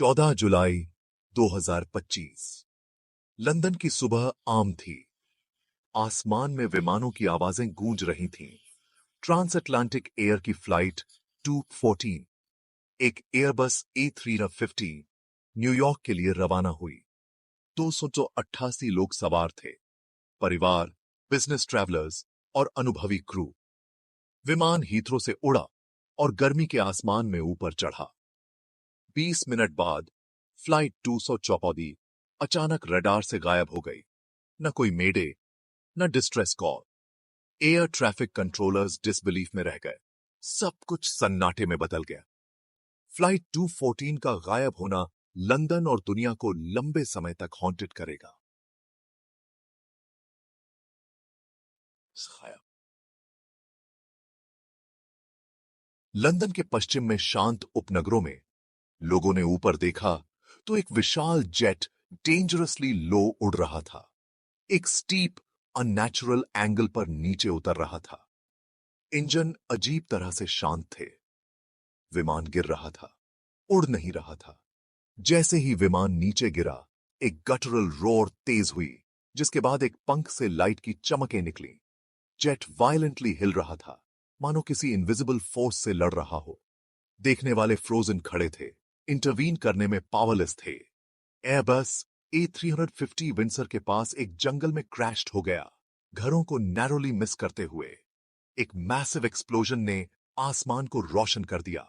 14 जुलाई 2025। London की सुबह आम थी। आसमान में विमानों की आवाजें गूंज रही थीं। ट्रांस अटलांटिक एयर की फ्लाइट 214, एक एयरबस A350 न्यूयॉर्क के लिए रवाना हुई। 288 लोग सवार थे, परिवार, बिजनेस ट्रैवलर्स और अनुभवी क्रू। विमान हीथ्रो से उड़ा और गर्मी के आसमान में ऊपर चढ़ा। 20 मिनट बाद फ्लाइट 214 अचानक रडार से गायब हो गई। न कोई मेडे, न distress call. Air traffic controllers disbelief में रह गए। सब कुछ सन्नाटे में बदल गया। फ्लाइट 214 का गायब होना लंदन और दुनिया को लंबे समय तक हॉन्टेड करेगा। लंदन के पश्चिम में शांत उपनगरों में लोगों ने ऊपर देखा तो एक विशाल जेट डेंजरसली लो उड़ रहा था। एक स्टीप अननेचुरल एंगल पर नीचे उतर रहा था। इंजन अजीब तरह से शांत थे। विमान गिर रहा था, उड़ नहीं रहा था। जैसे ही विमान नीचे गिरा, एक गटरल रोर तेज हुई, जिसके बाद एक पंख से लाइट की चमकें निकली। जेट वायलेंटली हिल रहा था, मानो किसी इनविजिबल फोर्स से लड़ रहा हो। देखने वाले फ्रोजन खड़े थे, इंटरवीन करने में पावरलेस थे। एयरबस A350 विंडसर के पास एक जंगल में क्रैश्ड हो गया, घरों को नैरोली मिस करते हुए। एक मैसिव एक्सप्लोजन ने आसमान को रोशन कर दिया,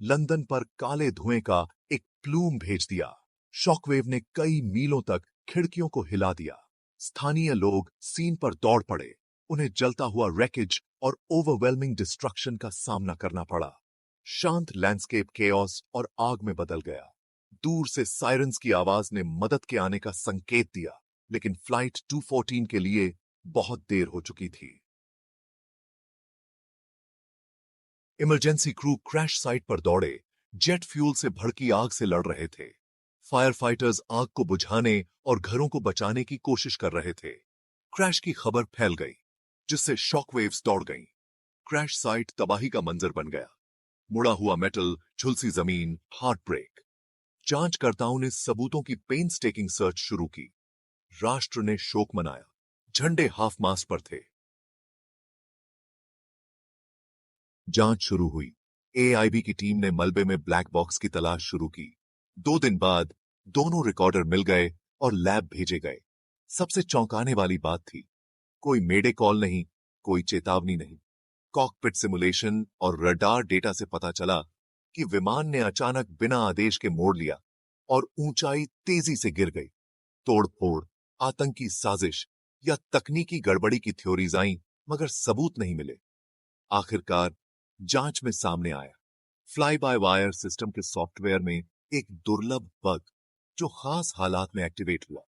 लंदन पर काले धुएं का एक प्लूम भेज दिया। शॉकवेव ने कई मीलों तक खिड़कियों को हिला दिया। स्थानीय लोग सीन पर दौड़ पड़े। उन्हें जलता हुआ रैकेज और ओवरवेलमिंग डिस्ट्रक्शन का सामना करना पड़ा। शांत लैंडस्केप केओस और आग में बदल गया। दूर से सायरन्स की आवाज ने मदद के आने का संकेत दिया, लेकिन फ्लाइट 214 के लिए बहुत देर हो चुकी थी। इमरजेंसी क्रू क्रैश साइट पर दौड़े, जेट फ्यूल से भड़की आग से लड़ रहे थे। फायर फाइटर्स आग को बुझाने और घरों को बचाने की कोशिश कर रहे थे। क्रैश की खबर फैल गई, जिससे शॉकवेव्स दौड़ गईं। क्रैश साइट तबाही का मंजर बन गया। मुड़ा हुआ मेटल, झुलसी जमीन, हार्ट ब्रेक। जांचकर्ताओं ने सबूतों की पेनस्टेकिंग सर्च शुरू की। राष्ट्र ने शोक मनाया। झंडे हाफ मास्ट पर थे। जांच शुरू हुई। AIB की टीम ने मलबे में ब्लैक बॉक्स की तलाश शुरू की। 2 दिन बाद दोनों रिकॉर्डर मिल गए और लैब भेजे गए। सबसे चौंकाने वाली बात थी, कोई मेडे कॉल नहीं, कोई चेतावनी नहीं। कॉकपिट सिमुलेशन और रडार डेटा से पता चला कि विमान ने अचानक बिना आदेश के मोड़ लिया और ऊंचाई तेजी से गिर गई। तोड़फोड़, आतंकी साजिश या तकनीकी गड़बड़ी की थ्योरीज आईं, मगर सबूत नहीं मिले। आखिरकार जांच में सामने आया, फ्लाई बाय वायर सिस्टम के सॉफ्टवेयर में एक दुर्लभ बग जो खास हालात में एक्टिवेट हुआ।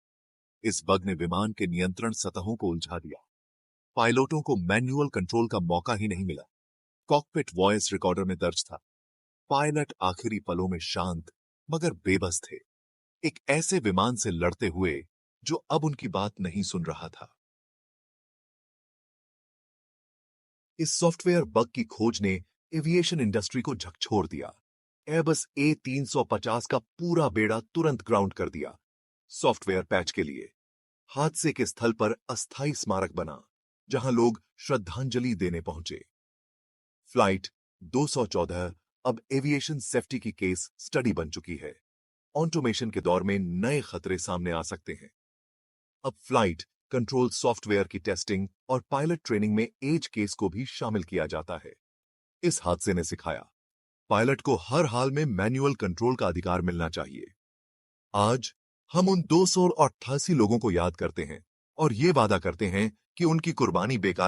इस बग ने विमान के नियंत्रण सतहों को उलझा दिया। पायलटों को मैन्युअल कंट्रोल का मौका ही नहीं मिला। कॉकपिट वॉइस रिकॉर्डर में दर्ज था, पायलट आखिरी पलों में शांत मगर बेबस थे, एक ऐसे विमान से लड़ते हुए जो अब उनकी बात नहीं सुन रहा था। इस सॉफ्टवेयर बग की खोज ने एविएशन इंडस्ट्री को झकझोर दिया। एयरबस A350 का पूरा बेड़ा तुरंत ग्राउंड कर दिया। सॉफ्टवेयर पैच के लिए हादसे के स्थल पर अस्थायी स्मारक बना, जहां लोग श्रद्धांजलि देने पहुंचे। फ्लाइट 214 अब एविएशन सेफ्टी की केस स्टडी बन चुकी है। ऑटोमेशन के दौर में नए खतरे सामने आ सकते हैं। अब फ्लाइट कंट्रोल सॉफ्टवेयर की टेस्टिंग और पायलट ट्रेनिंग में एज केस को भी शामिल किया जाता है। इस हादसे ने सिखाया, पायलट को हर हाल में मैन्युअल कंट्रोल का अधिकार मिलना चाहिए। आज हम उन 288 लोगों को याद करते हैं और ये वादा करते हैं कि उनकी कुर्बानी बेकार